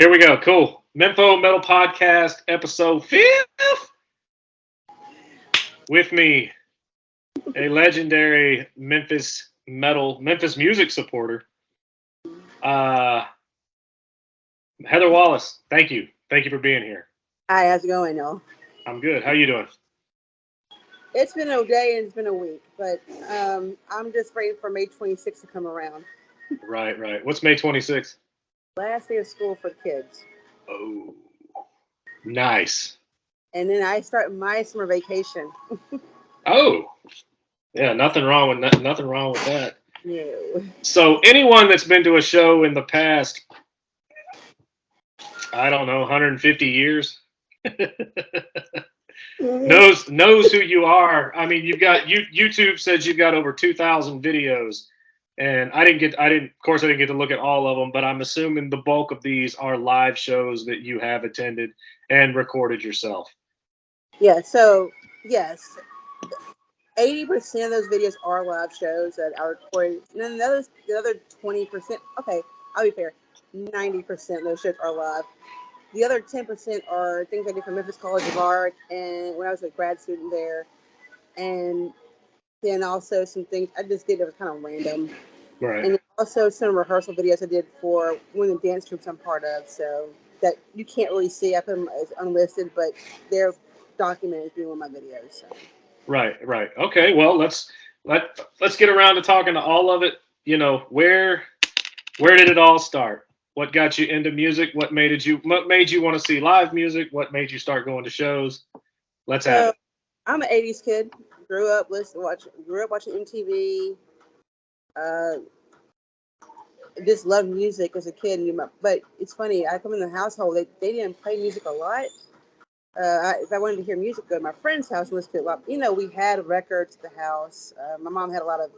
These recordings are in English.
Here we go. Cool. Mempho Metal Podcast, episode 5th. With me, a legendary Memphis music supporter, uh, Heather Wallace. Thank you. Thank you for being here. Hi, how's it going, y'all? I'm good. How you doing? It's been a day and it's been a week, but I'm just waiting for May 26th to come around. Right. What's May 26th? Last day of school for the kids. Oh, nice. And then I start my summer vacation. Oh, yeah. Nothing wrong with nothing wrong with that. No. So anyone that's been to a show in the past, I don't know, 150 years, knows who you are. I mean, you've got YouTube says you've got over 2,000 videos, and of course, I didn't get to look at all of them, but I'm assuming the bulk of these are live shows that you have attended and recorded yourself. Yeah, so yes, 80% of those videos are live shows that I recorded. And then the other 20%, okay, I'll be fair, 90% of those shows are live. The other 10% are things I did for Memphis College of Art and when I was a grad student there. And then also some things I just did that was kind of random. Right. And also some rehearsal videos I did for one of the dance groups I'm part of. So that you can't really see. I put them as unlisted, but they're documented as being one of my videos. So. Right. Okay. Well, let's get around to talking to all of it. You know, where did it all start? What got you into music? What made you want to see live music? What made you start going to shows? Let's have it. I'm an '80s kid. Grew up watching MTV. Just loved music as a kid. But it's funny. I come in the household. They didn't play music a lot. If I wanted to hear music, go to my friend's house and listen to it a lot. You know, we had records at the house. My mom had a lot of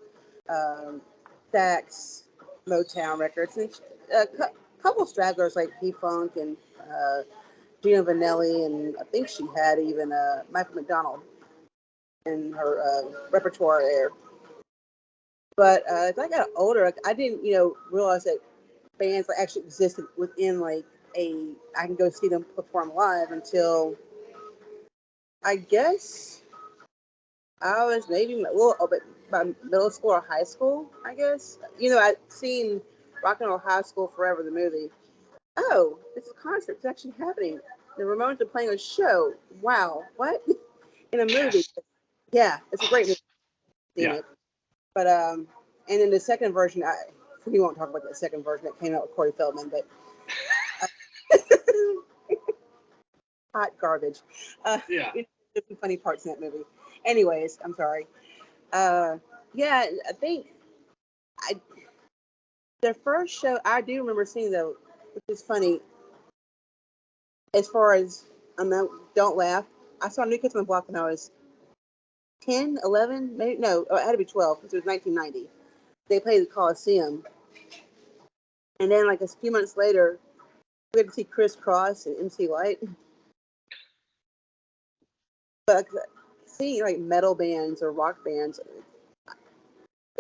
Stax, Motown records, and a couple stragglers like P-Funk and Gino Vanelli, and I think she had even Michael McDonald in her repertoire there. But as I got older, I didn't, realize that bands actually existed within I can go see them perform live until I guess I was maybe a little bit by middle school or high school. I guess I'd seen Rock and Roll High School Forever, the movie. Oh, it's a concert. It's actually happening. The Ramones are playing a show. Wow, what in a movie? Yes. Yeah, it's a great movie. Yeah. It. But and then the second version, we won't talk about the second version that came out with Corey Feldman, but hot garbage. Yeah. There's some funny parts in that movie. Anyways, I'm sorry. Yeah, I think the first show I do remember seeing though, which is funny. As far as don't laugh. I saw New Kids on the Block when I was 10, 11, maybe no, it had to be 12 because it was 1990. They played the Coliseum, and then like a few months later, we had to see Criss Cross and MC Light. But seeing like metal bands or rock bands,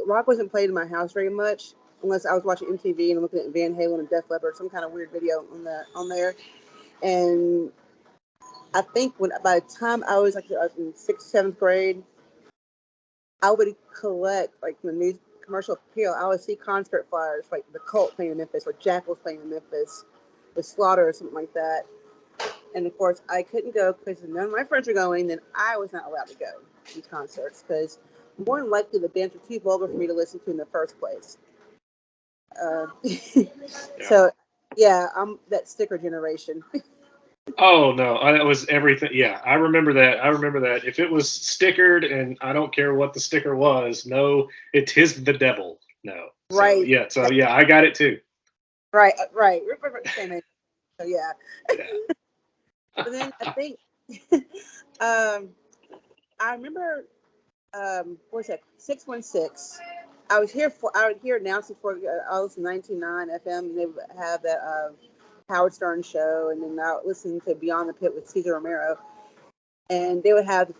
rock wasn't played in my house very much unless I was watching MTV and looking at Van Halen and Def Leppard, some kind of weird video on there. And I think by the time I was like in 6th, 7th grade, I would collect like the new commercial appeal. I would see concert flyers like the Cult playing in Memphis or Jackal's playing in Memphis, with Slaughter or something like that. And of course, I couldn't go because none of my friends were going. Then I was not allowed to go to these concerts because more than likely the bands were too vulgar for me to listen to in the first place. So, yeah, I'm that sticker generation. Oh no, that was everything. Yeah, I remember that. If it was stickered, and I don't care what the sticker was, no, it is the devil. No. Right. So yeah, I got it too. Right. Same age. So yeah. But then I think I remember what was that 616. I would hear announcing for I was 99 FM, and they would have that Howard Stern show, and then I would listen to Beyond the Pit with Cesar Romero, and they would have the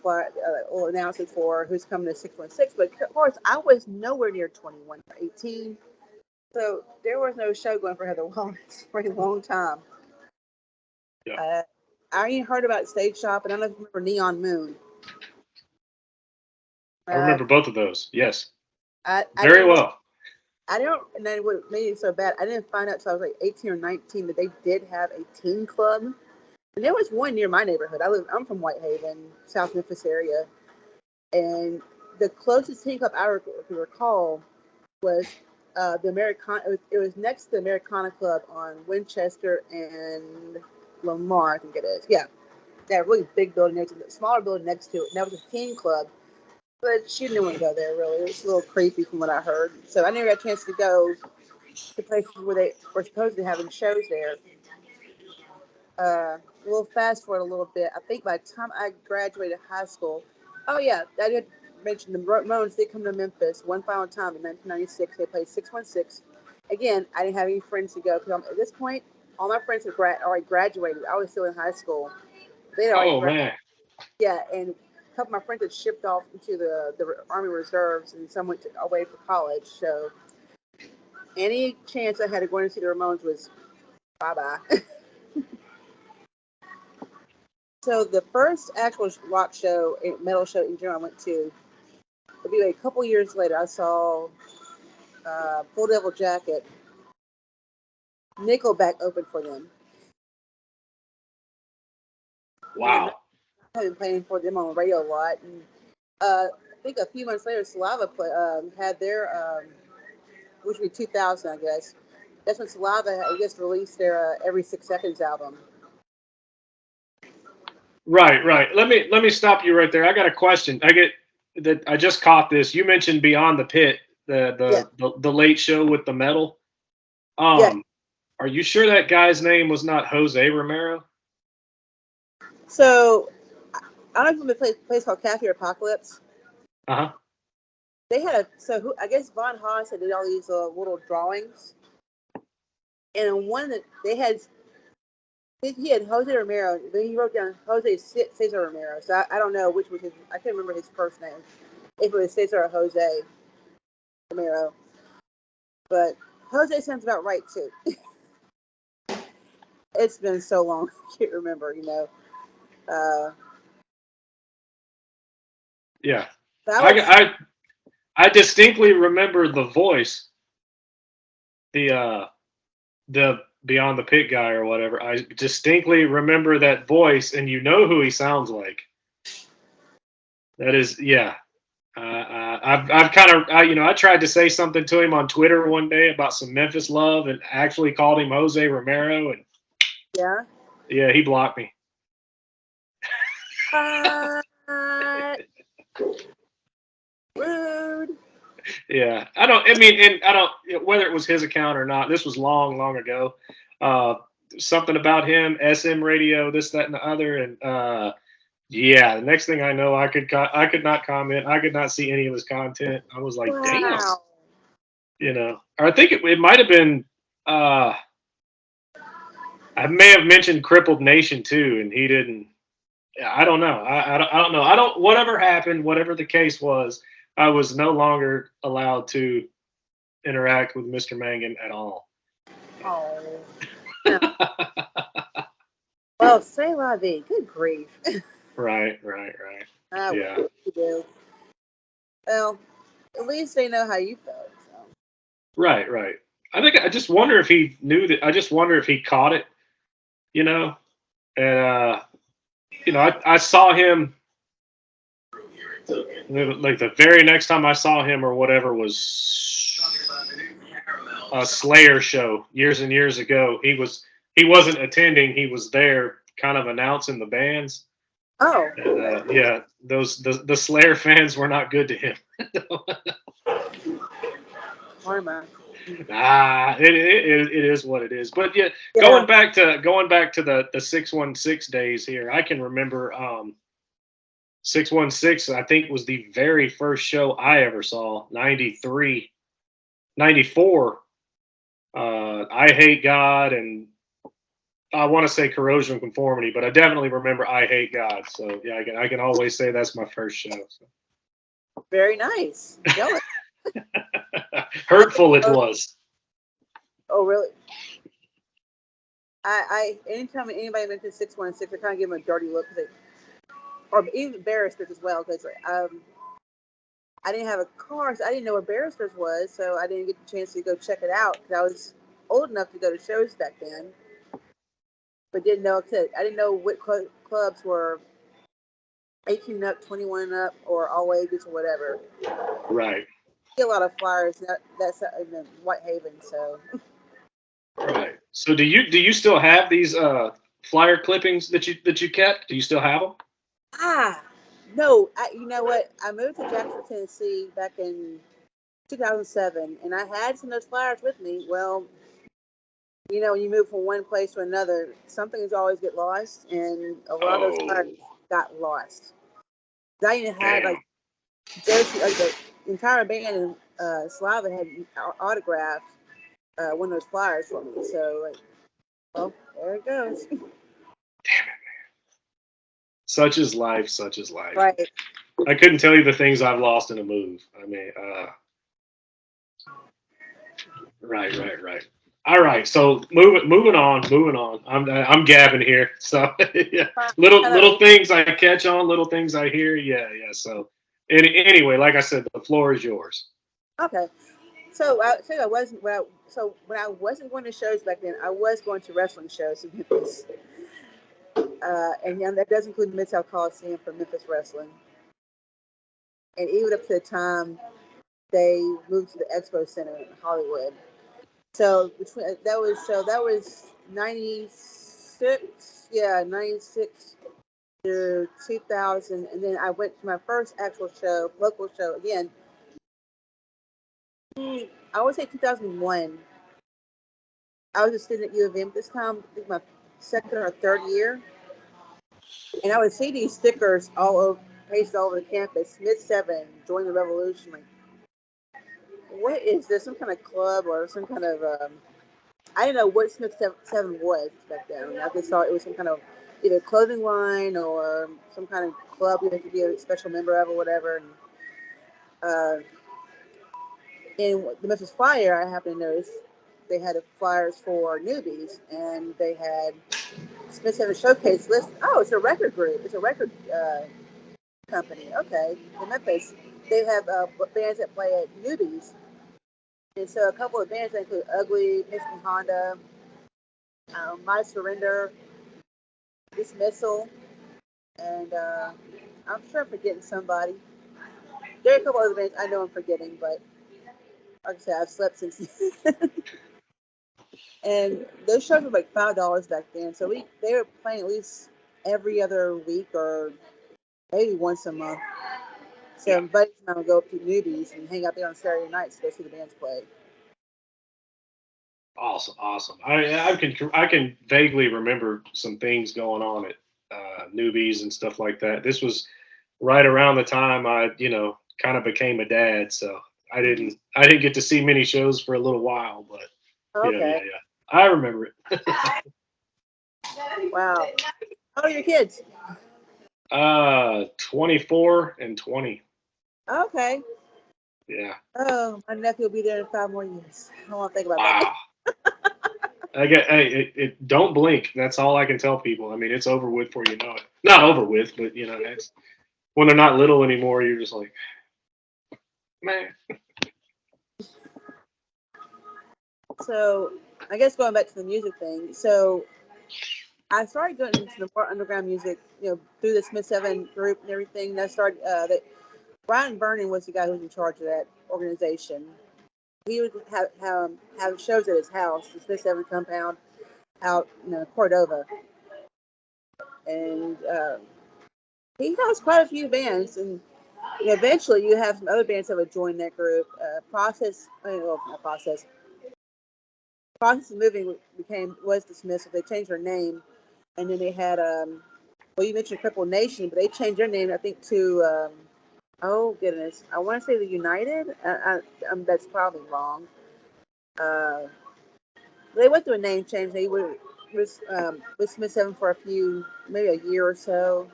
little announcement for who's coming to 616. But of course, I was nowhere near 21 or 18, so there was no show going for Heather Wallace for a long time. Yeah. I already heard about Stage Shop, and I don't know if you remember Neon Moon. I Uh, remember both of those. Yes. I Very didn't really, well. I don't, and then what made it so bad, I didn't find out until I was like 18 or 19 that they did have a teen club. And there was one near my neighborhood. I'm from Whitehaven, South Memphis area. And the closest teen club if you recall, was the Americana. It was next to the Americana Club on Winchester and Lamar, I think it is. Yeah, that really big building next to the smaller building next to it. And that was a teen club, but she didn't want to go there really. It was a little creepy from what I heard. So I never got a chance to go to places where they were supposed to be having shows there. We'll fast forward a little bit. I think by the time I graduated high school, oh yeah, I did mention the Ramones did come to Memphis one final time in 1996. They played 616. Again, I didn't have any friends to go because at this point, all my friends had already graduated. I was still in high school. They'd already Oh graduated. man. Yeah, and a couple of my friends had shipped off into the Army Reserves, and some went away for college. So any chance I had of going to see the Ramones was bye bye. So the first actual rock show, metal show in general I went to, would be a couple years later. I saw Full Devil Jacket, Nickelback open for them. And Wow. I've been playing for them on the radio a lot. And I think a few months later, Saliva had their, which would be 2000, I guess. That's when Saliva, I guess, released their Every 6 Seconds album. Right, right. Let me stop you right there. I got a question. I just caught this. You mentioned Beyond the Pit, Yeah, the late show with the metal. yeah. Are you sure that guy's name was not Jose Romero? So I don't know if you a place called Cafe Apocalypse. Uh-huh. They had I guess Von Haas had did all these little drawings, and one that they had, he had Jose Romero. Then he wrote down Jose Cesar Romero. So I don't know which was his. I can't remember his first name. If it was Cesar or Jose Romero, but Jose sounds about right too. It's been so long, I can't remember. Yeah. But I would. I distinctly remember the voice, the Beyond the Pit guy or whatever. I distinctly remember that voice, and you know who he sounds like. That is, yeah. I've kind of, I tried to say something to him on Twitter one day about some Memphis love, and actually called him Jose Romero, and Yeah. yeah, he blocked me. Rude. Yeah, I don't. I mean, and I don't whether it was his account or not. This was long, long ago. Uh, Something about him, SM radio, this, that, and the other, and yeah. The next thing I know, I could not comment. I could not see any of his content. I was like, damn, Wow. Or I think it might have been. I may have mentioned Crippled Nation too, and he didn't. Yeah, I don't know. I don't know. I don't. Whatever happened, whatever the case was, I was no longer allowed to interact with Mr. Mangan at all. Oh. No. Well, say la vie. Good grief. Right. Yeah. What you do. Well, at least they know how you felt. So. Right. I just wonder if he knew that. I just wonder if he caught it. You know, and I saw him like the very next time I saw him or whatever was a Slayer show years and years ago. He wasn't attending. He was there, kind of announcing the bands. Oh. And, yeah, the Slayer fans were not good to him. Karma. It is what it is. But yeah, going back to the 616 days here, I can remember 616. I think was the very first show I ever saw. 93, 94. I Hate God, and I want to say Corrosion of Conformity, but I definitely remember I Hate God. So yeah, I can always say that's my first show. So. Very nice. Hurtful it was. Oh, really? Anytime anybody mentions 616, I kind of give them a dirty look, or even barristers as well, because I didn't have a car, so I didn't know where barristers was, so I didn't get the chance to go check it out because I was old enough to go to shows back then, but didn't know. I didn't know what clubs were 18 up, 21 up, or all ages or whatever. Right. I get a lot of flyers. That's in Whitehaven, so. Right. So do you still have these flyer clippings that you kept? Do you still have them? Ah, no. You know what? I moved to Jackson, Tennessee back in 2007, and I had some of those flyers with me. Well, when you move from one place to another, some things always get lost, and a lot of those flyers Oh, got lost. I even had damn. like Josie, like the entire band and Slava had autographed one of those flyers for me. So, like, well, there it goes. Such is life. Such is life. Right. I couldn't tell you the things I've lost in a move. I mean, right, right, right. All right. So moving on, moving on. I'm gabbing here. So yeah, little things I catch on, little things I hear. Yeah, yeah. So anyway, like I said, the floor is yours. Okay. So I wasn't when I wasn't going to shows back then, I was going to wrestling shows in Memphis, and that does include the Mid-South Coliseum for Memphis wrestling, and even up to the time they moved to the Expo Center in Hollywood. So that was 96, yeah, 96 to 2000, and then I went to my first actual show, local show again. I would say 2001. I was a student at U of M this time, I think my second or third year, and I would see these stickers all over, pasted all over the campus. Mid Seven, join the revolution. Like, what is this? Some kind of club or some kind of I didn't know what Smith Seven was back then. I mean, I just thought it was some kind of either clothing line or some kind of club you had to be a special member of or whatever. And in the Memphis Flyer, I happened to notice they had flyers for newbies, and they had Smith Seven Showcase list. Oh, it's a record group. It's a record company. Okay, in Memphis, they have bands that play at newbies, and so a couple of bands that include Ugly, Michigan Honda, My Surrender, Dismissal, and I'm sure I'm forgetting somebody. There are a couple other bands I know I'm forgetting, but like I said, I've slept since. And those shows were like $5 back then, so they were playing at least every other week or maybe once a month. Yeah. So buddies and I would go up to newbies and hang out there on Saturday nights to go see the bands play. Awesome, awesome. I can vaguely remember some things going on at newbies and stuff like that. This was right around the time I kind of became a dad, so I didn't get to see many shows for a little while, but yeah, Okay. yeah. I remember it. Wow. How old are your kids? 24 and 20. Okay. Yeah. Oh, my nephew will be there in 5 more years. I don't want to think about that. Wow. Don't blink. That's all I can tell people. I mean, it's over with before you know it. Not over with, but it's when they're not little anymore. You're just like, man. So I guess going back to the music thing. So I started getting into the more underground music, through the Smith Seven group and everything. That started that Brian Vernon was the guy who was in charge of that organization. He would have shows at his house, the Smith Seven compound out in Cordova, and he has quite a few bands. And eventually, you have some other bands that would join that group. Not Process. Process of Moving was dismissed. So they changed their name, and then they had well, you mentioned Cripple Nation, but they changed their name, I think, to oh goodness, I want to say the United. That's probably wrong. Uh, they went through a name change. They were with Smith Seven for maybe a year or so,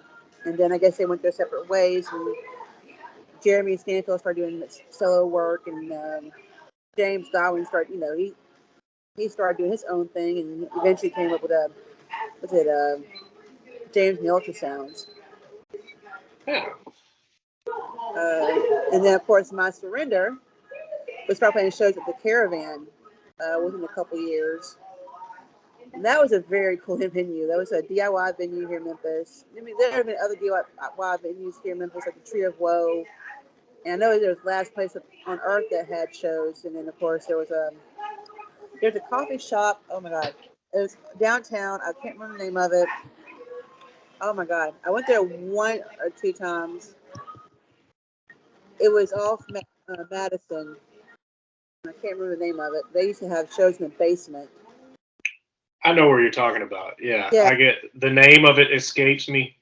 and then I guess they went their separate ways. And Jeremy Stanfield started doing solo work, and James Godwin started. he started doing his own thing, and eventually came up with James and the Ultrasounds. Yeah. And then, of course, My Surrender would start playing shows at the Caravan within a couple years. And that was a very cool venue. That was a DIY venue here in Memphis. I mean, there have been other DIY venues here in Memphis, like the Tree of Woe. And I know there was Last Place on Earth that had shows. And then, of course, there's a coffee shop. Oh, my God. It was downtown. I can't remember the name of it. Oh, my God. I went there one or two times. It was off Madison. I can't remember the name of it. They used to have shows in the basement. I know where you're talking about. Yeah, Yeah, I get the name of it escapes me.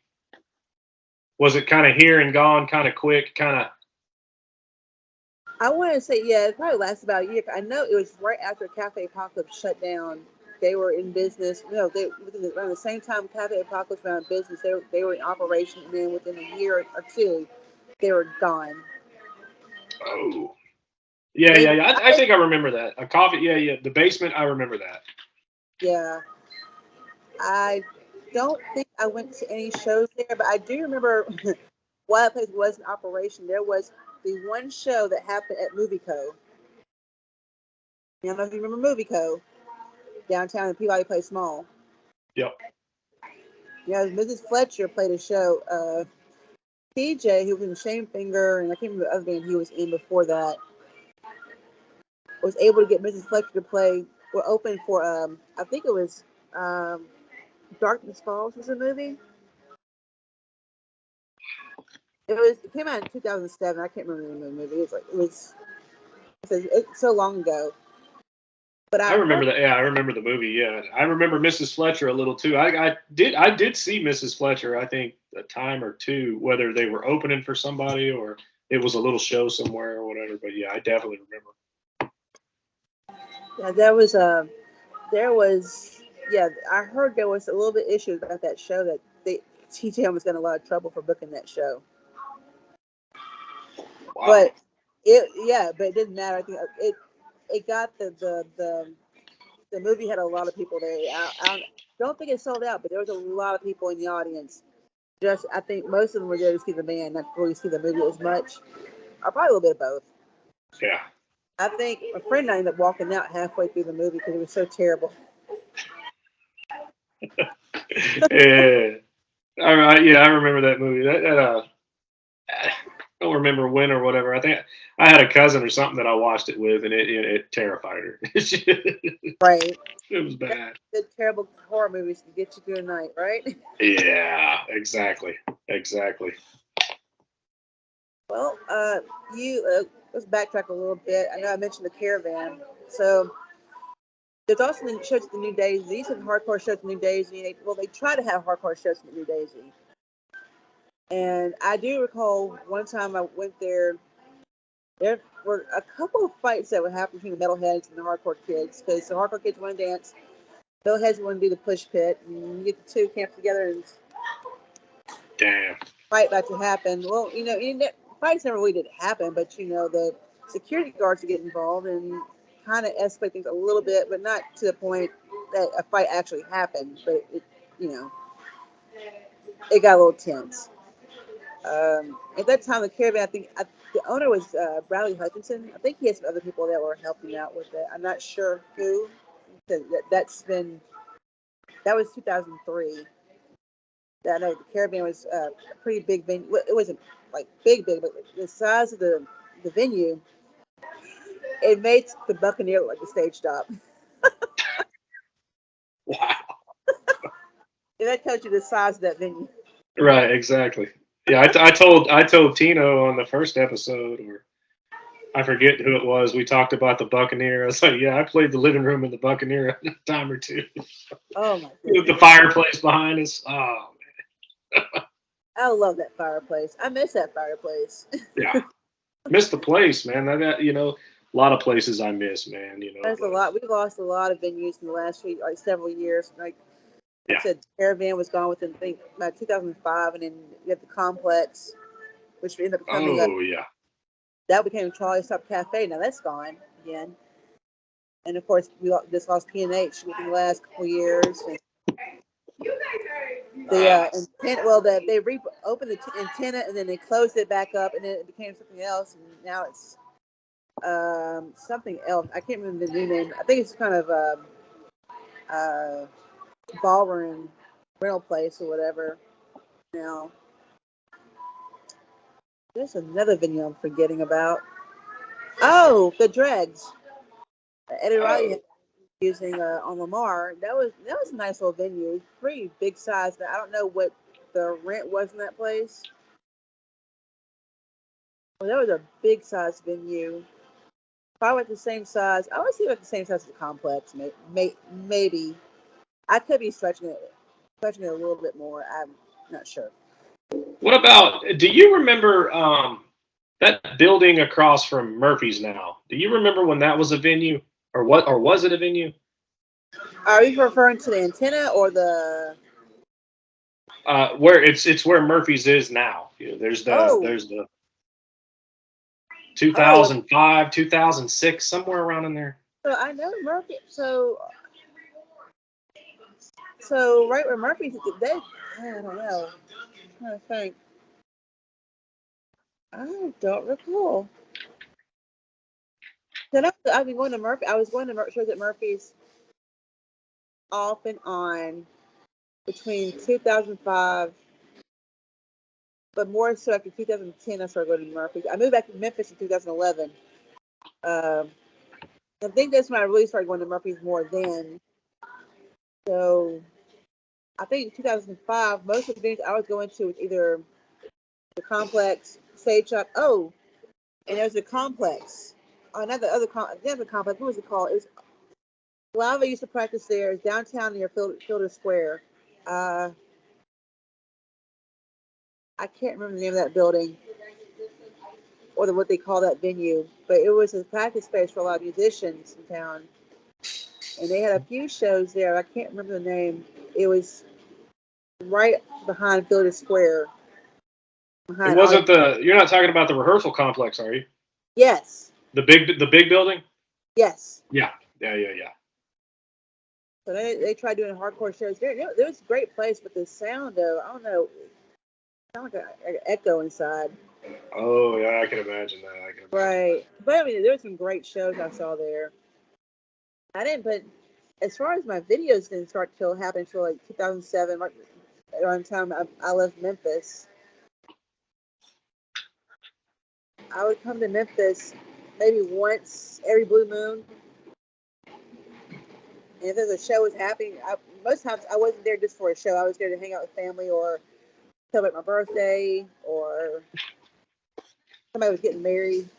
Was it kind of here and gone, kind of quick, kind of? I want to say, yeah, it probably lasted about a year. I know it was right after Cafe Apocalypse shut down. They were in business. No, around the same time Cafe Apocalypse went out of business, they were in operation, and then within a year or two, they were gone. Oh, yeah, They, yeah, yeah. I think I remember that. A coffee. Yeah, yeah. The basement. I remember that. yeah, I don't think I went to any shows there, but I do remember while that place was in operation, there was the one show that happened at Movie Co. I don't know if you remember Movie Co. downtown in Peabody Place Mall. Yep. Yeah, Mrs. Fletcher played a show. PJ, who was in Shamefinger, and I can't remember the other band he was in before that, was able to get Mrs. Fletcher to play. Or open for I think it was um, Darkness Falls was the movie. It came out in 2007. I can't remember the name of the movie. It's so long ago. But I I remember heard, that. Yeah, I remember the movie. Yeah, I remember Mrs. Fletcher a little too. I did see Mrs. Fletcher. I think a time or two, whether they were opening for somebody or it was a little show somewhere or whatever. But yeah, I definitely remember. yeah, there was yeah, I heard there was a little bit issues about that show that TJM was getting a lot of trouble for booking that show. Wow. But but it didn't matter. I think it got the movie had a lot of people there. I don't think it sold out, but there was a lot of people in the audience. Just I think most of them were there to see the band, not really see the movie as much. Or probably a little bit of both. Yeah. I think a friend and I ended up walking out halfway through the movie because it was so terrible. Yeah. All right. Yeah, I remember that movie. I don't remember when or whatever. I think I had a cousin or something that I watched it with, and it terrified her. It Right. was bad. The terrible horror movies to get you through the night, right? Yeah, exactly, exactly. Well, let's backtrack a little bit. I know I mentioned the Caravan. So there's also the shows at the New Daisy. These are the hardcore shows at the New Daisy. They try to have hardcore shows at the New Daisy. And I do recall one time I went there. There were a couple of fights that would happen between the metalheads and the hardcore kids because the hardcore kids want to dance, metalheads want to do the push pit, and you get the two camp together and Damn. fight about to happen. Well, fights never really did happen, but the security guards would get involved and kind of escalate things a little bit, but not to the point that a fight actually happened. But you know, it got a little tense. At that time, the Caravan, the owner was Bradley Hutchinson. I think he had some other people that were helping out with it. I'm not sure who. That was 2003. That I know the Caravan was a pretty big venue. Well, it wasn't like big, but the size of the venue, it made the Buccaneer look like a stage stop. Wow. And that tells you the size of that venue. Right. Exactly. Yeah. I told Tino on the first episode, or I forget who it was. We talked about the Buccaneer. I was like, yeah, I played the living room in the Buccaneer a time or two Oh my with the goodness. fireplace behind us. Oh I love that fireplace. I miss that fireplace. yeah. Miss the place, man. A lot of places I miss, man. There's a But lot. We've lost a lot of venues in the last several years. Like I yeah. said, Caravan was gone within, I think, about 2005, and then you had the Complex, which ended up becoming Oh yeah. that became Charlie Stop Cafe. Now that's gone again. And of course, just lost P&H within the last couple years. And the antenna, well, they reopened the antenna and then they closed it back up, and then it became something else, and now it's something else. I can't remember the new name. I think it's kind of ballroom rental place or whatever. Now, there's another venue I'm forgetting about. Oh, the Dregs. Eddie Riley had using on Lamar. That was a nice little venue. It was pretty big size, but I don't know what the rent was in that place. Well, that was a big size venue. Probably the same size. I would say about the same size as the complex. Maybe. I could be stretching it a little bit more. I'm not sure. What about? Do you remember that building across from Murphy's now? Do you remember when that was a venue, or what? Or was it a venue? Are you referring to the antenna or the? Where it's where Murphy's is now. There's Oh, the oh. 2005, 2006, somewhere around in there. So I know Murphy. So right where Murphy's, they. I don't know. I'm trying to think. I don't recall. Then I've been going to Murphy. I was going to shows at Murphy's off and on between 2005, but more so after 2010. I started going to Murphy's. I moved back to Memphis in 2011. I think that's when I really started going to Murphy's more then. So I think in 2005, most of the things I was going to was either the complex, Stage Shop. Oh, and there's a complex. Oh, not the other complex. What was it called? It was Lava used to practice there. It's downtown near Fielder Square. I can't remember the name of that building or what they call that venue, but it was a practice space for a lot of musicians in town. And they had a few shows there. I can't remember the name. It was right behind Fielder Square. It wasn't the. You're not talking about the rehearsal complex, are you? Yes. The big building. Yes. Yeah. So they tried doing hardcore shows there. It was a great place, but the sound though, I don't know, it sounded like an echo inside. Oh yeah, I can imagine that. Right. But I mean, there were some great shows I saw there. I didn't, but as far as my videos didn't start till happen until like 2007, right around the time I left Memphis. I would come to Memphis maybe once every blue moon. And if there's a show was happening, most times I wasn't there just for a show. I was there to hang out with family or celebrate my birthday or somebody was getting married.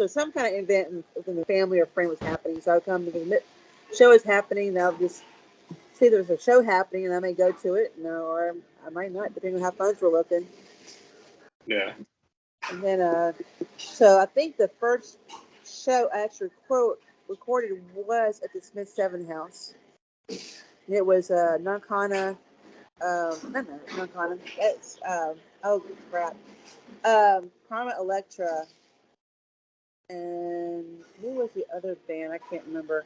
So some kind of event within the family or friend was happening. So I would come to the show is happening, and I'll just see there's a show happening, and I may go to it, or I might not, depending on how funds were looking. Yeah. And then, so I think the first show I actually recorded was at the Smith Seven House. And it was Nankana, Nankana. It's oh crap, Karma Electra, and who was the other band? I can't remember.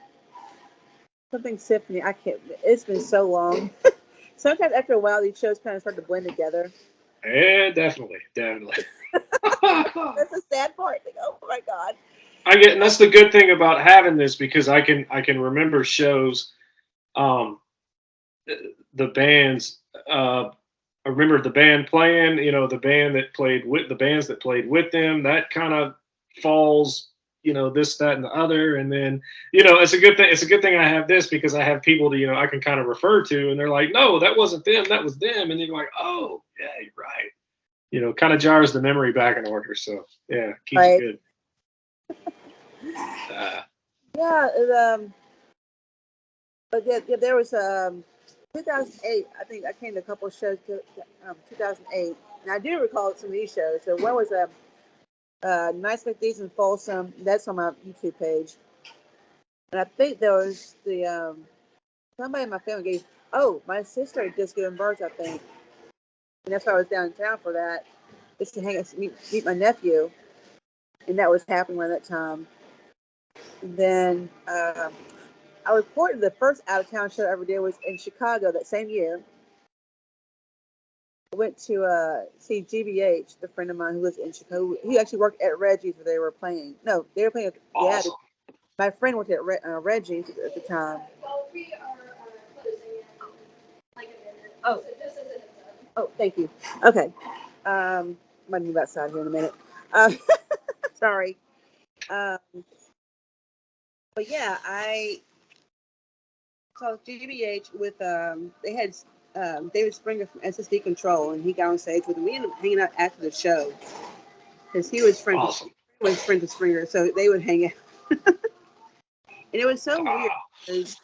Something Symphony. I can't. It's been so long. Sometimes after a while, these shows kind of start to blend together. Yeah, definitely. That's the sad part. Like, oh my god. And that's the good thing about having this, because I can remember shows, the bands. I remember the band playing. The band that played with the bands that played with them. That kind of falls. This, that, and the other, and then it's a good thing. It's a good thing I have this, because I have people to I can kind of refer to, and they're like, no, that wasn't them, that was them, and you're like, oh yeah, you're right. Kind of jars the memory back in order. So yeah, keeps Right. it good. Yeah. But yeah, there was 2008. I think I came to a couple of shows. 2008, and I do recall some of these shows. So one was Nice McDee's in Folsom. That's on my YouTube page. And I think there was the somebody in my family gave. Oh, my sister had just given birth, I think, and that's why I was downtown for that, just to meet my nephew, and that was happening around that time. Then I reported the first out of town show I ever did was in Chicago that same year. I went to see GBH, the friend of mine who lives in Chicago. He actually worked at Reggie's where they were playing. No, they were playing. Yeah, Awesome. my friend worked at Reggie's at the time. Oh, oh, thank you. Okay, might move outside here in a minute. Um, sorry. Um, but yeah, I saw GBH with they had David Springer from SSD Control, and he got on stage with him. We ended up hanging out after the show because he was Awesome. friends with Springer, so they would hang out. And it was so weird Ah, because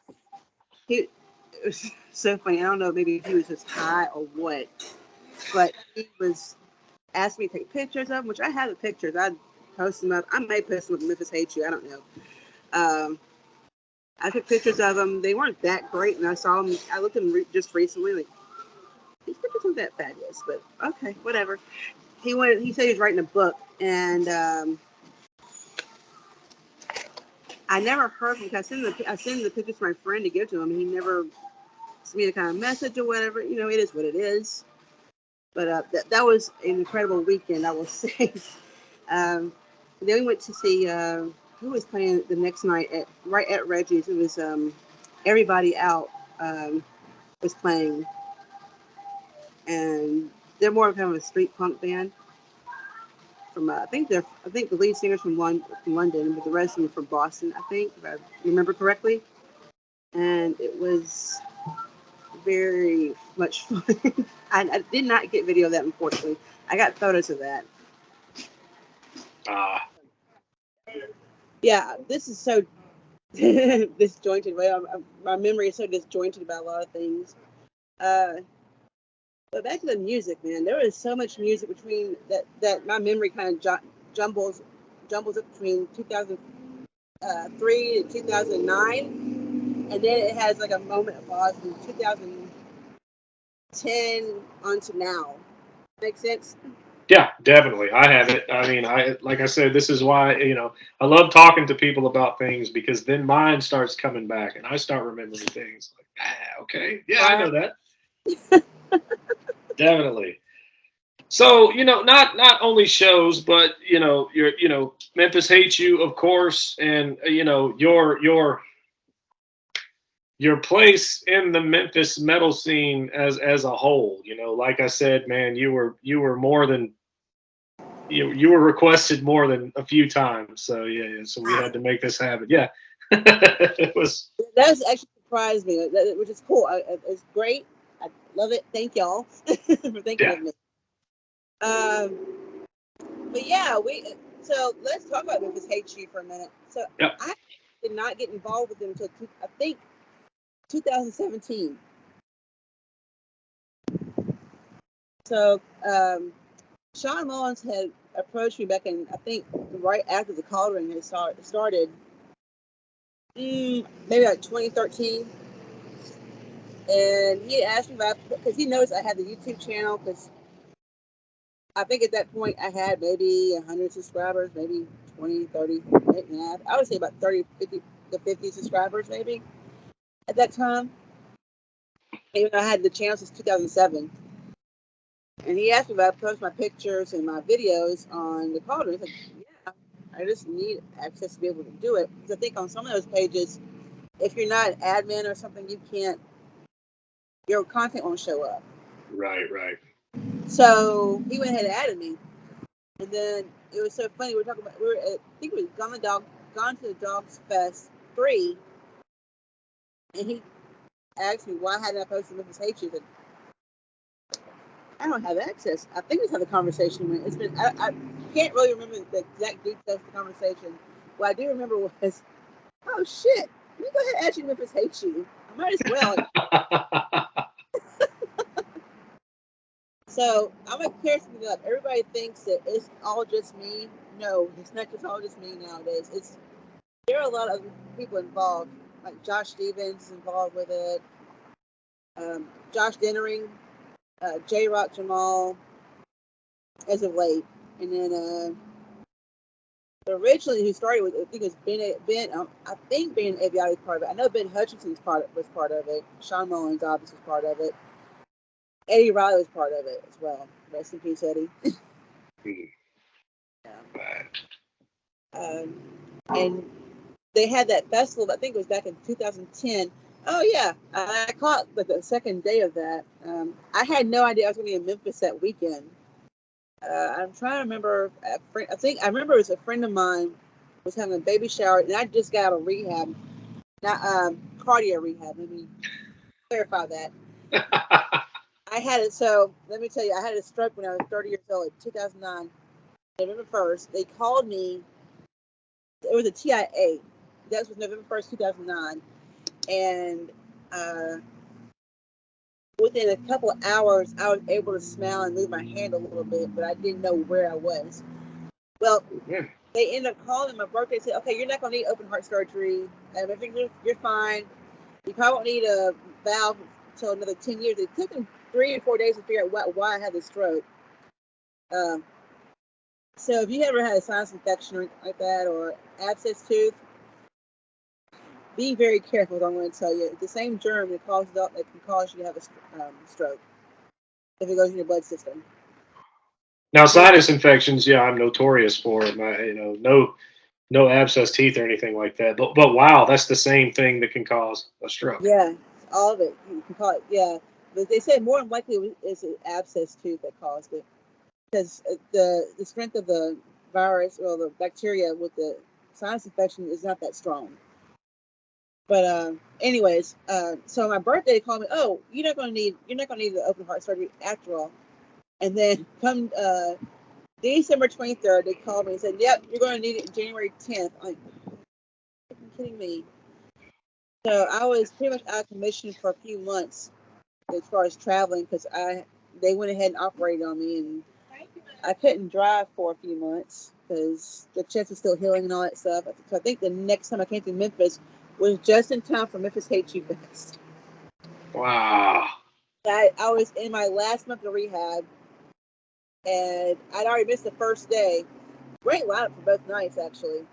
it was so funny. I don't know, maybe he was just high or what, but he was asking me to take pictures of him, which I have the pictures. I'd post them up. I may post them with Memphis Hates You. I don't know. I took pictures of them. They weren't that great, and I saw them. I looked at them just recently. Like, these pictures aren't that fabulous, but okay, whatever. He said he was writing a book, and I never heard from him. I sent the pictures to my friend to give to him. He never sent me the kind of message or whatever. You know, it is what it is. But that was an incredible weekend, I will say. Then we went to see who was playing the next night right at Reggie's. It was Everybody Out was playing, and they're more kind of a street punk band. From I think the lead singer's from London, but the rest of them are from Boston. I think, if I remember correctly. And it was very much fun. I did not get video of that, unfortunately. I got photos of that. ah. Yeah, this is so disjointed. My memory is so disjointed about a lot of things. But back to the music, man. There is so much music between that my memory kind of jumbles up between 2003 and 2009, and then it has like a moment of pause from 2010 onto now. Make sense? Yeah, definitely. I have it. I mean, like I said, this is why, I love talking to people about things because then mine starts coming back and I start remembering things like, okay, yeah, I know that. Definitely. So, not only shows, but Memphis Hates You, of course, and your place in the Memphis metal scene as a whole. Like I said, man, you were more than you were requested more than a few times. So yeah, so we had to make this happen. Yeah, it was. That's actually surprised me, which is cool. It's great. I love it. Thank y'all for thinking Yeah, of me. Um, but yeah, so let's talk about Memphis Hates You for a minute. So yep. I did not get involved with them until I think 2017. So Sean Mullins had approached me back in, I think, right after the Cauldron had started, maybe like 2013. And he asked me about, because he knows I had the YouTube channel, because I think at that point I had maybe 100 subscribers, maybe 20, 30, maybe, I would say about 30, 50 to 50 subscribers maybe at that time. Even though I had the channel since 2007. And he asked me if I post my pictures and my videos on the Cauldron. I said, yeah, I just need access to be able to do it. Because I think on some of those pages, if you're not an admin or something, your content won't show up. Right, right. So he went ahead and added me. And then it was so funny. We were at, I think it was Gone to the Dogs Fest 3. And he asked me why hadn't I posted Memphis Hate You. I don't have access. I think that's how the conversation went. It's been I can't really remember the exact details of the conversation. What I do remember was, oh shit, let me go ahead and ask you Memphis Hates You. I might as well. So I'm gonna clear something up. Everybody thinks that it's all just me. No, it's not just all just me nowadays. There are a lot of people involved. Like Josh Stevens is involved with it. Josh Dennering, J Rock Jamal, as of late, and then Originally, who started with, I think it was Ben. I think Ben Aviati was part of it. I know Ben Hutchinson was part of it. Sean Mullins obviously was part of it. Eddie Riley was part of it as well. Rest in peace, Eddie. Yeah. And they had that festival. I think it was back in 2010. Oh yeah, I caught the second day of that. I had no idea I was going to be in Memphis that weekend. I'm trying to remember. I think I remember it was a friend of mine was having a baby shower, and I just got out of rehab, not cardio rehab. Let me clarify that. I had it. So let me tell you, I had a stroke when I was 30 years old, 2009, November 1st. They called me. It was a TIA. That was November 1st, 2009, and within a couple of hours, I was able to smile and move my hand a little bit, but I didn't know where I was. Well, they ended up calling my birthday and said, okay, you're not going to need open heart surgery. You're fine. You probably won't need a valve until another 10 years. It took them 3 or 4 days to figure out why I had the stroke. So if you ever had a sinus infection or like that, or abscess tooth, be very careful. What I'm going to tell you. It's the same germ that can cause you to have a stroke if it goes in your blood system. Now, sinus infections, yeah, I'm notorious for it. No abscess teeth or anything like that. But wow, that's the same thing that can cause a stroke. Yeah, all of it. You can call it. Yeah, but they said more than likely it's an abscess tooth that caused it, because the strength of the virus or the bacteria with the sinus infection is not that strong. But anyways, so my birthday, they called me. Oh, you're not gonna need the open heart surgery after all. And then come December 23rd, they called me and said, "Yep, you're going to need it January 10th." I'm like, are you kidding me? So I was pretty much out of commission for a few months as far as traveling, because they went ahead and operated on me, and I couldn't drive for a few months because the chest was still healing and all that stuff. So I think the next time I came to Memphis was just in time for Memphis Hate You Fest. Wow. I was in my last month of rehab, and I'd already missed the first day. Great lineup for both nights, actually.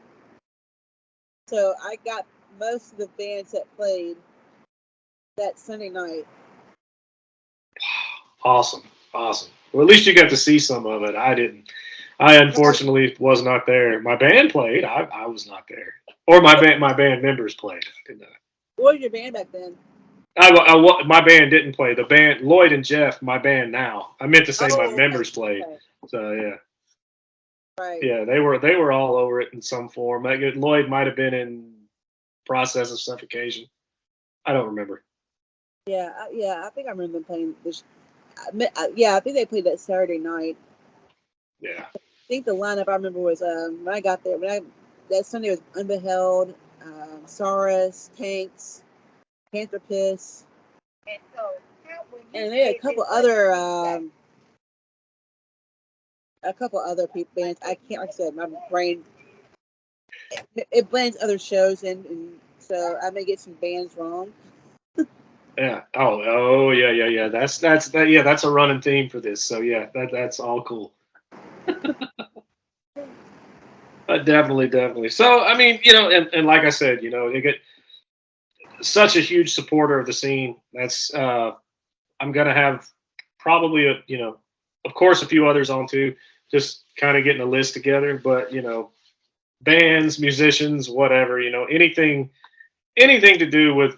So I got most of the bands that played that Sunday night. Awesome. Well, at least you got to see some of it. I didn't. I unfortunately was not there. My band played. I was not there. Or my band members played. I did not. What was your band back then? My band didn't play. The band Lloyd and Jeff, my band now. I meant to say my members played. Okay. So yeah. Right. Yeah, they were all over it in some form. Lloyd might have been in process of suffocation. I don't remember. Yeah, I think I remember them playing this. I think they played that Saturday night. Yeah. I think the lineup I remember was when I got there. That Sunday was Unbeheld, Saurus, Tanks, Panther Piss, and they had a couple other people bands. I can't, like I said, my brain it blends other shows in, and so I may get some bands wrong. Yeah. Oh yeah. That's a running theme for this. So yeah, that's all cool. Definitely. So I mean, and like I said, you get such a huge supporter of the scene. That's I'm gonna have probably of course, a few others on too. Just kind of getting a list together, but bands, musicians, whatever, anything to do with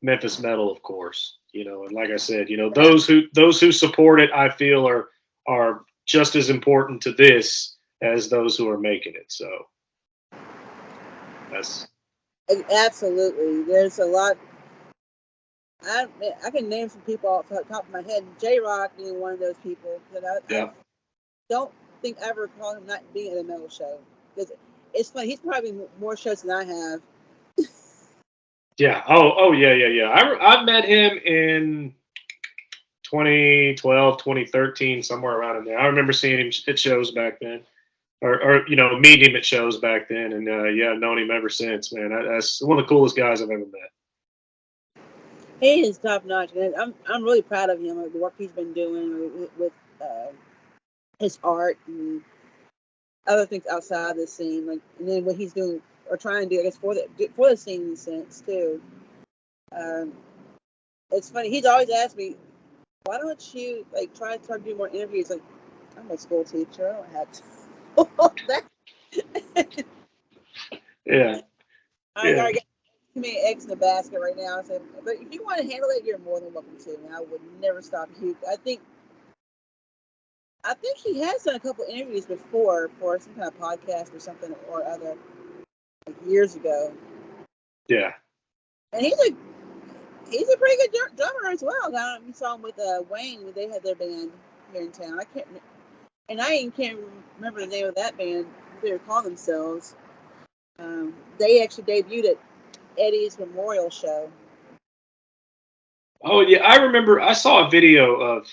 Memphis metal, of course, and like I said, those who support it, I feel are just as important to this as those who are making it. So that's Absolutely. There's a lot. I can name some people off the top of my head. J Rock being one of those people that I don't think I ever recall him not being at a metal show, because it's funny. He's probably more shows than I have. yeah. Oh yeah. I met him in 2012, 2013, somewhere around in there. I remember seeing him at shows back then, or meeting him at shows back then, and known him ever since. Man, that's one of the coolest guys I've ever met. He is top notch, and I'm really proud of him, the work he's been doing with his art. And other things outside the scene, like, and then what he's doing or trying to do, I guess, for the scene in a sense too. Um, it's funny. He's always asked me, why don't you like try to start doing more interviews? Like, I'm a school teacher. I don't have to. Yeah. I got too many eggs in the basket right now. So, but if you want to handle it, you're more than welcome to. And I would never stop you. I think he has done a couple interviews before for some kind of podcast or something or other, like years ago. Yeah. And he's a pretty good drummer as well. You saw him with Wayne when they had their band here in town. I can't remember the name of that band. What they were calling themselves. They actually debuted at Eddie's Memorial Show. Oh yeah, I remember. I saw a video of,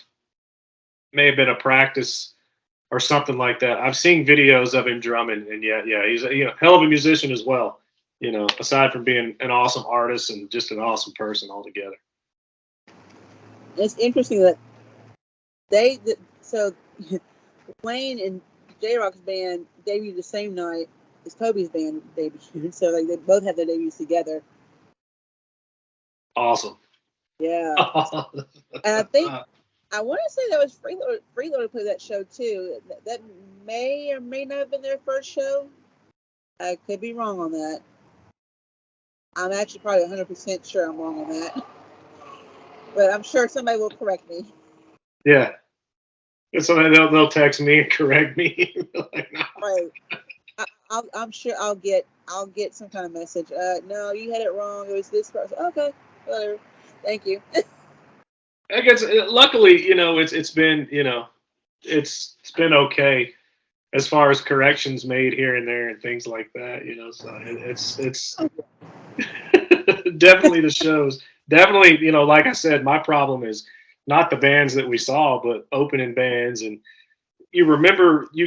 may have been a practice or something like that. I've seen videos of him drumming, and yeah, he's a hell of a musician as well. Aside from being an awesome artist and just an awesome person altogether. It's interesting that so Wayne and J-Rock's band debuted the same night as Toby's band debuted. So like they both had their debuts together. Awesome. Yeah. And I think I want to say that was Freeloader played that show too. That may or may not have been their first show. I could be wrong on that. I'm actually probably 100% sure I'm wrong on that. But I'm sure somebody will correct me. Yeah. So they'll text me and correct me. Like, no. Right. I'm sure I'll get some kind of message. No, you had it wrong. It was this person. Okay, whatever. Thank you. I guess luckily, it's been, it's been okay as far as corrections made here and there and things like that, so it's definitely the shows. Definitely, like I said, my problem is not the bands that we saw, but opening bands. And you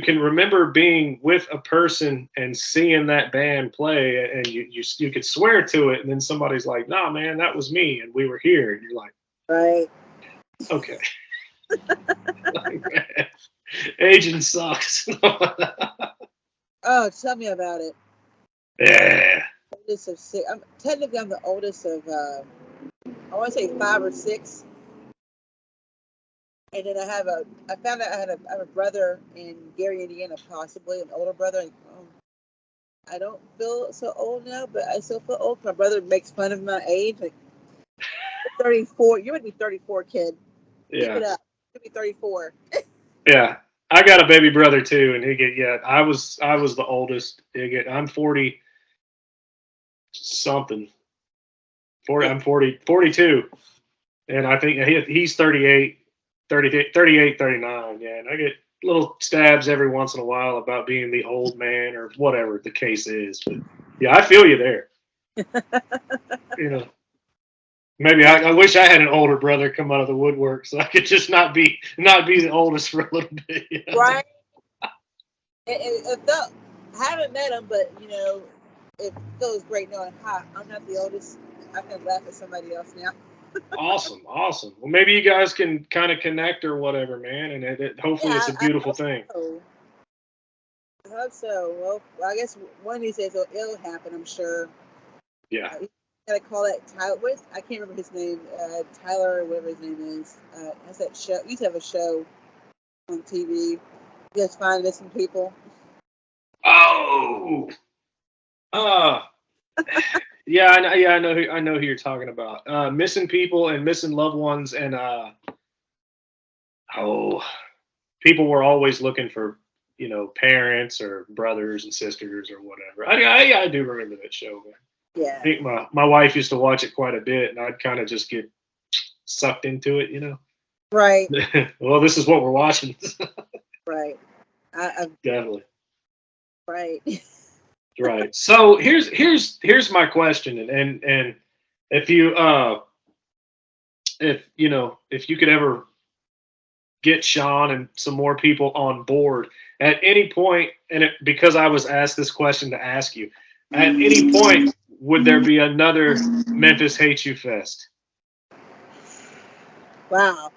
can remember being with a person and seeing that band play, and you could swear to it, and then somebody's like, "Nah, man, that was me, and we were here," and you're like, right, okay. Like, man, aging sucks. Oh, tell me about it. Yeah. Oldest of six. I'm the oldest of I want to say 5 or 6. And then I found out I have a brother in Gary, Indiana, possibly an older brother. I don't feel so old now, but I still feel old. My brother makes fun of my age, like 34. You would be 34, kid. Yeah. Keep it up. You'd be 34. Yeah. I got a baby brother too, and I was the oldest. I'm 40 something. 40. I'm 42, and I think he's 38, 39. Yeah, and I get little stabs every once in a while about being the old man or whatever the case is. But yeah, I feel you there. Maybe I wish I had an older brother come out of the woodwork so I could just not be the oldest for a little bit. Right. I haven't met him, but it feels great knowing, hi, I'm not the oldest. I can laugh at somebody else now. Awesome. Well, maybe you guys can kind of connect or whatever, man, and hopefully it's a beautiful thing. So. I hope so. Well, I guess one of these days it'll happen, I'm sure. Yeah. Gotta call that Tyler. I can't remember his name. Tyler, or whatever his name is. Has that show? He used to have a show on TV. You guys find missing people. Oh. Yeah, I know who you're talking about. Missing people and missing loved ones, and people were always looking for parents or brothers and sisters or whatever. I do remember that show, man. Yeah. I think my wife used to watch it quite a bit, and I'd kind of just get sucked into it, Right. Well, this is what we're watching. Right. Definitely. Right. Right. So here's my question, and if you if you could ever get Sean and some more people on board at any point, because I was asked this question to ask you, at any point would there be another Memphis Hates You Fest? Wow.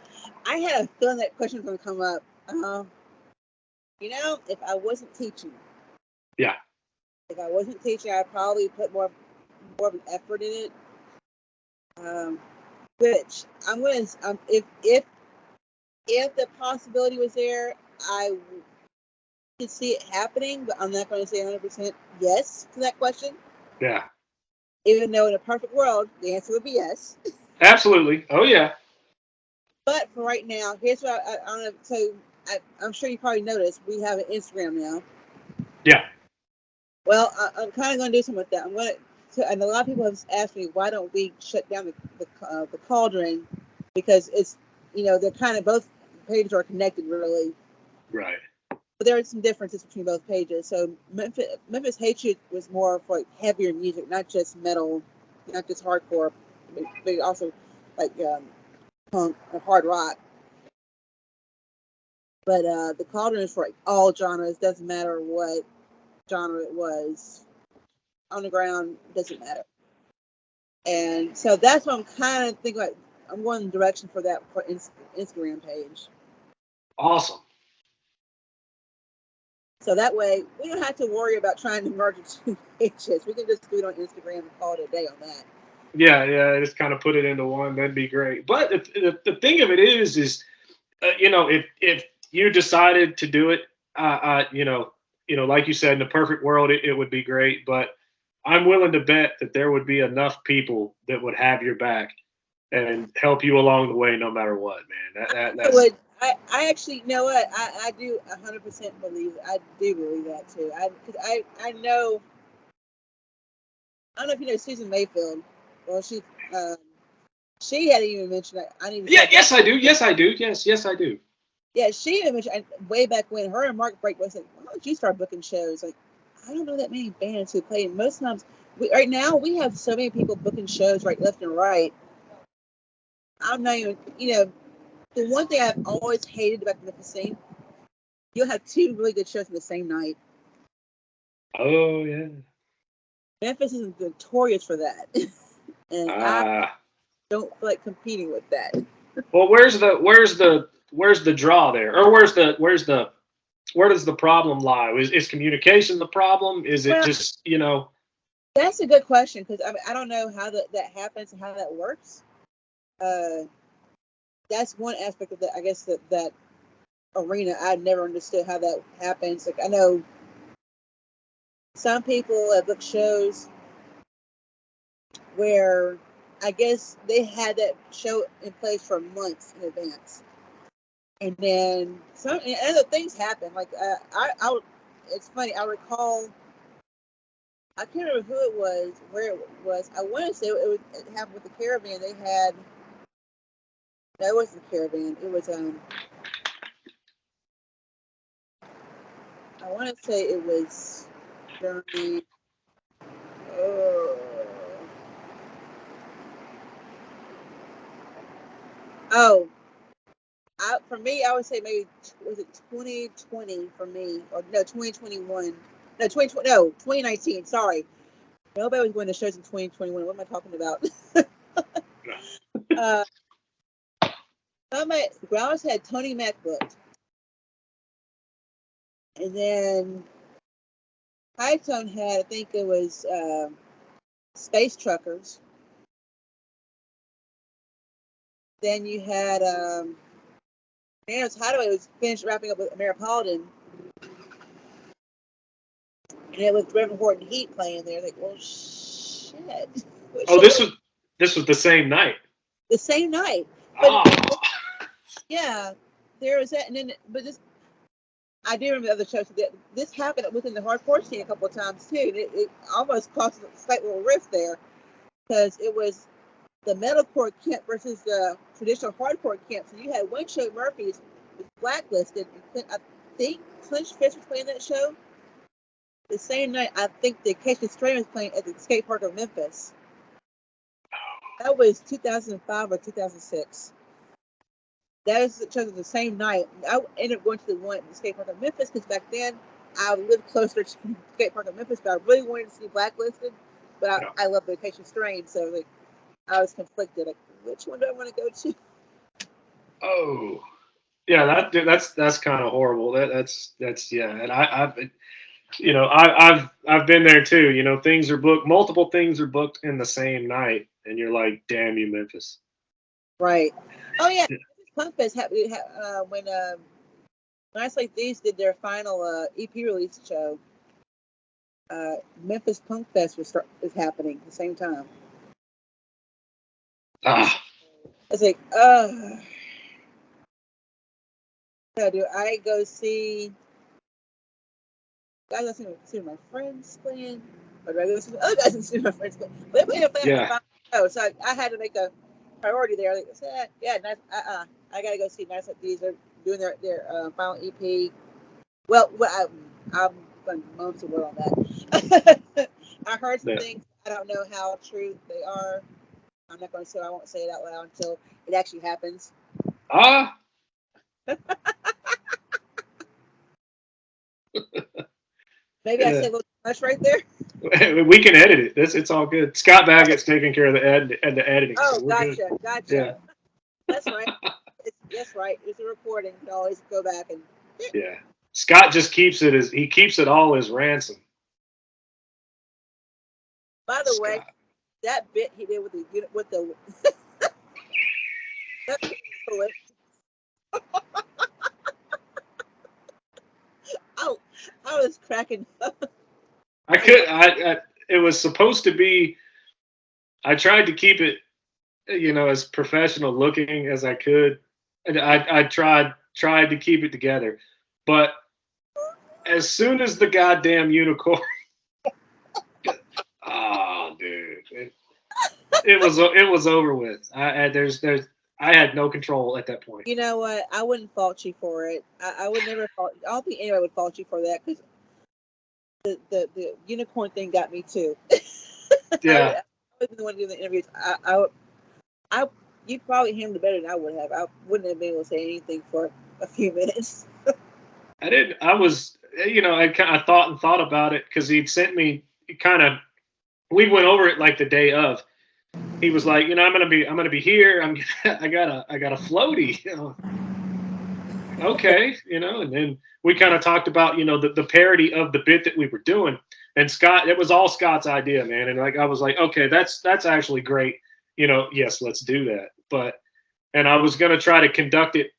I had a feeling that question was going to come up. if I wasn't teaching, Yeah. I'd probably put more of an effort in it. Which I'm gonna, if the possibility was there, I could see it happening, but I'm not going to say 100% yes to that question. Yeah. Even though in a perfect world, the answer would be yes. Absolutely. Oh yeah. But for right now, here's what I don't know. So I'm sure you probably noticed we have an Instagram now. Yeah. Well, I'm kind of going to do something with that. I'm going to, and a lot of people have asked me, why don't we shut down the Cauldron? Because it's, they're kind of, both pages are connected, really. Right. But there are some differences between both pages. So Memphis Hatred was more for like heavier music, not just metal, not just hardcore, but also like punk or hard rock. But the Cauldron is for like all genres. Doesn't matter what genre it was. Underground doesn't matter. And so that's what I'm kind of thinking about. I'm going in the direction for that for Instagram page. Awesome. So that way we don't have to worry about trying to merge the two pages. We can just do it on Instagram and call it a day on that. Yeah, yeah. Just kind of put it into one. That'd be great. But the thing of it is if you decided to do it, like you said, in the perfect world, it would be great. But I'm willing to bet that there would be enough people that would have your back and help you along the way, no matter what, man. That's I actually, you know what? I do 100% believe. I do believe that too. I know. I don't know if you know Susan Mayfield. Well, she hadn't even mentioned that. I need to. Yeah. Yes, I do. Yes, I do. Yes, I do. Yeah, she even mentioned way back when her and Mark Break was like, why don't you start booking shows? Like, I don't know that many bands who play. Most times, right now we have so many people booking shows right, left, and right. I'm not even, the one thing I've always hated about the Memphis scene, you'll have two really good shows in the same night. Oh yeah. Memphis is notorious for that, and I Ah. don't feel like competing with that. Well, where's the draw there, or where does the problem lie? Is communication the problem? Is it Well, just that's a good question because I don't know how that happens and how that works. Uh, that's one aspect of that. I guess that arena. I never understood how that happens. Like I know some people have booked shows where I guess they had that show in place for months in advance, and then some and other things happen. Like it's funny. I recall. I can't remember who it was, where it was. I want to say it happened with the Caravan. They had no, it wasn't the Caravan. It was I want to say it was during. Oh, oh, for me, I would say maybe was it 2020 for me, or no 2021, no 2020, no 2019. Sorry, nobody was going to shows in 2021. What am I talking about? uh, Grounds had Tony Mac booked, and then High Tone had, I think it was Space Truckers. Then you had Manos Hideaway was finished wrapping up with Ameripolitan, and it was Reverend Horton Heat playing there. Like, well, shit. Oh, this was the same night. The same night, but Oh. yeah, there was that, and then but this I do remember the other shows that this happened within the hardcore scene a couple of times too. It almost caused a slight little rift there because it was the metalcore camp versus the traditional hardcore camp. So you had one show Murphy's was blacklisted. I think Clinch Fish was playing that show. The same night, I think the Acacia Strain was playing at the skate park of Memphis. That was 2005 or 2006. That was the same night. I ended up going to the skate park of Memphis because back then I lived closer to the skate park of Memphis, but I really wanted to see Blacklisted. But I love the Acacia Strain, so like I was conflicted. Like, which one do I want to go to? Oh. Yeah, that's kind of horrible. That's yeah, and I've been there too. Things are booked, multiple things are booked in the same night, and you're like, damn you, Memphis. Right. Oh yeah, Punk Fest when Nights Like These did their final EP release show. Memphis Punk Fest is happening at the same time. Ah, It's like, do I go see? Guys, I see my friends playing, or do I go see other guys and see my friends playing? But they're playing the yeah, final show, so I had to make a priority there. Like, yeah, nice. I gotta go see Nights Like These. They're doing their final EP. Well, I'm going months away on that. I heard some yeah. things. I don't know how true they are. I'm not going to say. I won't say it out loud until it actually happens. Ah, Maybe I yeah. said a little too much right there. We can edit it. It's all good. Scott Baggett's taking care of the editing, so Oh, we're good. gotcha. Yeah, That's right. That's right. It's a recording. You can always go back and. yeah. Scott just he keeps it all as ransom. By the way, Scott. that bit he did with the that bit was I, I was cracking up. I could. It was supposed to be. I tried to keep it, as professional looking as I could. And I tried to keep it together, but as soon as the goddamn unicorn, oh dude, it was over with. I had no control at that point. You know what? I wouldn't fault you for it. I would never fault. I don't think anybody would fault you for that because the unicorn thing got me too. Yeah, I wasn't the one doing the interviews. I you probably handled it better than I would have. I wouldn't have been able to say anything for a few minutes. I didn't. I was, I thought about it because he'd sent me kind of. We went over it like the day of. He was like, I'm gonna be here. I got a floaty. Okay, and then we kind of talked about, the parody of the bit that we were doing. And Scott, it was all Scott's idea, man. And like I was like, okay, that's actually great. Yes, let's do that. And I was gonna try to conduct it,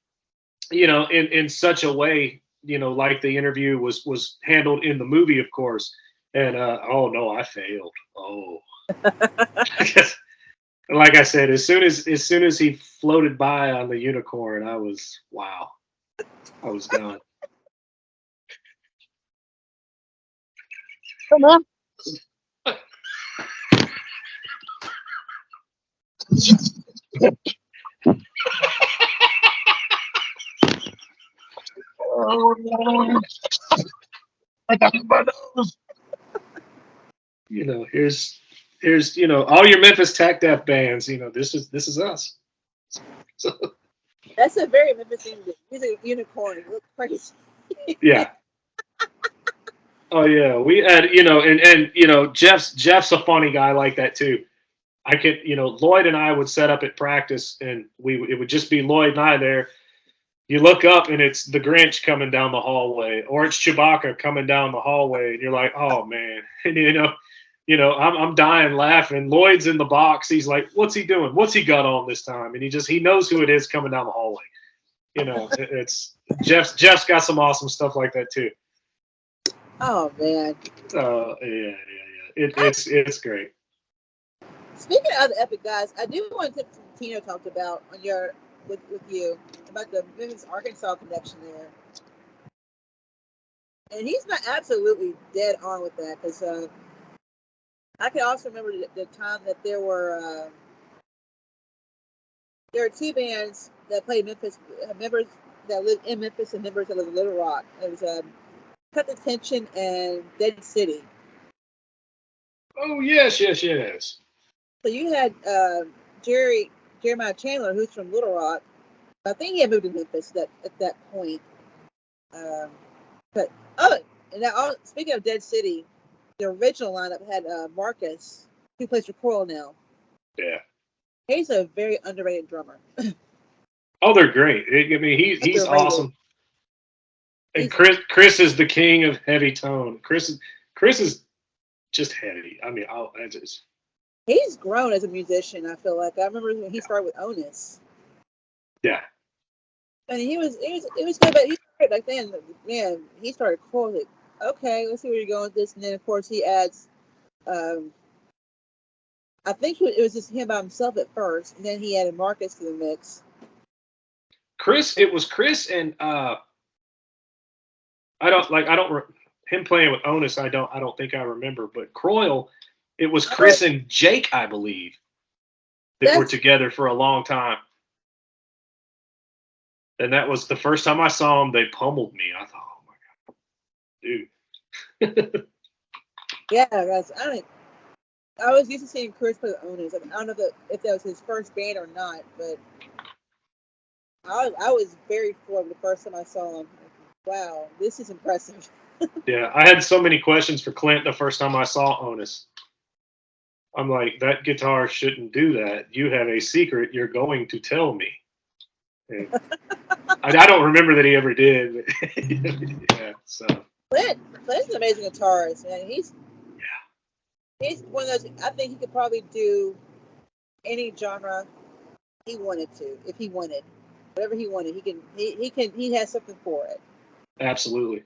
in such a way, like the interview was handled in the movie, of course. And oh no, I failed. Oh. Like I said, as soon as he floated by on the unicorn, I was wow. I was done. Come on. I got my nose. Here's all your Memphis Tech Death bands. This is us. So, That's a very Memphis thing to do. He's a unicorn. It looks crazy. yeah. Oh yeah, we had and Jeff's a funny guy like that too. I could Lloyd and I would set up at practice and it would just be Lloyd and I there. You look up and it's the Grinch coming down the hallway, or it's Chewbacca coming down the hallway, and you're like, oh man, and I'm dying laughing. Lloyd's in the box. He's like, what's he doing? What's he got on this time? And he knows who it is coming down the hallway. It's Jeff's got some awesome stuff like that too. Oh man. Yeah. It's great. Speaking of other epic guys, I do want to Tino talked about on your with you about the Memphis Arkansas connection there, and he's not absolutely dead on with that because I can also remember the time that there were two bands that played Memphis, members that lived in Memphis and members that lived in Little Rock. It was Cut the Tension and Dead City. Oh yes. So you had Jeremiah Chandler, who's from Little Rock. I think he had moved to Memphis at that point. But and now speaking of Dead City, the original lineup had Marcus, who plays for Coral now. Yeah. He's a very underrated drummer. Oh, they're great. I mean, he's Underrated. awesome. And He's Chris is the king of heavy tone. Chris is just heavy. I mean, I just he's grown as a musician. I feel like I remember when he started with Onus, yeah. and he was good, but he started back then. Man, he started cool. Like, okay, let's see where you're going with this, and then of course he adds. Um, I think it was just him by himself at first, and then he added Marcus to the mix. It was Chris and him playing with Onus. I don't think I remember, but Croyle, it was Chris and Jake, I believe, that were together for a long time. And that was the first time I saw them. They pummeled me. I thought, oh my god, dude. Yeah, guys, I was used to seeing Chris play with Onus. I mean, I don't know if that was his first band or not, but I was very floored the first time I saw him. Wow, this is impressive. Yeah, I had so many questions for Clint the first time I saw Onus. I'm like, that guitar shouldn't do that. You have a secret you're going to tell me. And I don't remember that he ever did. But yeah, so. Clint's an amazing guitarist, man. He's one of those. I think he could probably do any genre he wanted to, if he wanted, whatever he wanted. He has something for it. Absolutely.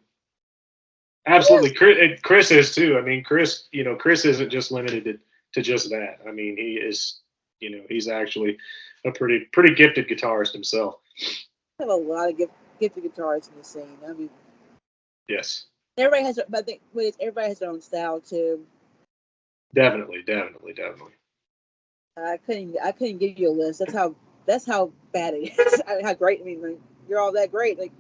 Chris is too. I mean, Chris isn't just limited to just that. I mean, he is, he's actually a pretty gifted guitarist himself. We have a lot of gifted guitarists in the scene. I mean, yes. Everybody has their own style too. Definitely. I couldn't give you a list. That's how bad it is. How great. I mean, like, you're all that great. Like,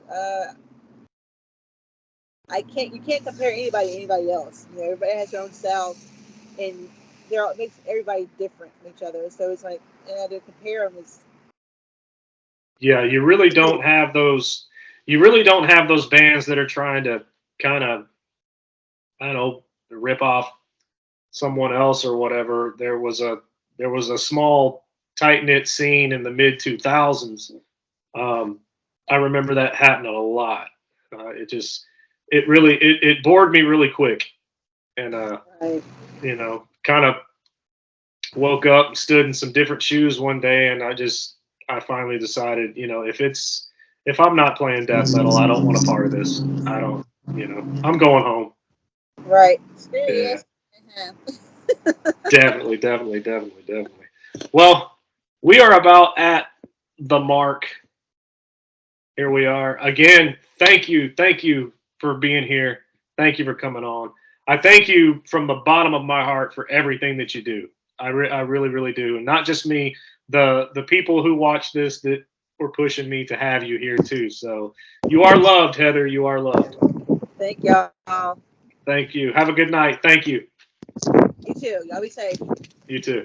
you can't compare anybody to anybody else. Everybody has their own style, and it makes everybody different from each other. So it's like, to compare them is. Yeah, you really don't have those. You really don't have those bands that are trying to kind of, I don't know, rip off someone else or whatever. There was a small tight knit scene in the mid 2000s. I remember that happening a lot. It bored me really quick, and Right. kind of woke up and stood in some different shoes one day, and I finally decided, if I'm not playing death metal, I don't want a part of this. I don't, I'm going home. Right. Yeah. Definitely. Well, we are about at the mark. Here we are again. Thank you for being here. Thank you for coming on. I thank you from the bottom of my heart for everything that you do. I really, really do. And not just me, the people who watch this that were pushing me to have you here too. So you are loved, Heather. You are loved. Thank y'all. Thank you. Have a good night. Thank you. You too. Y'all be safe. You too.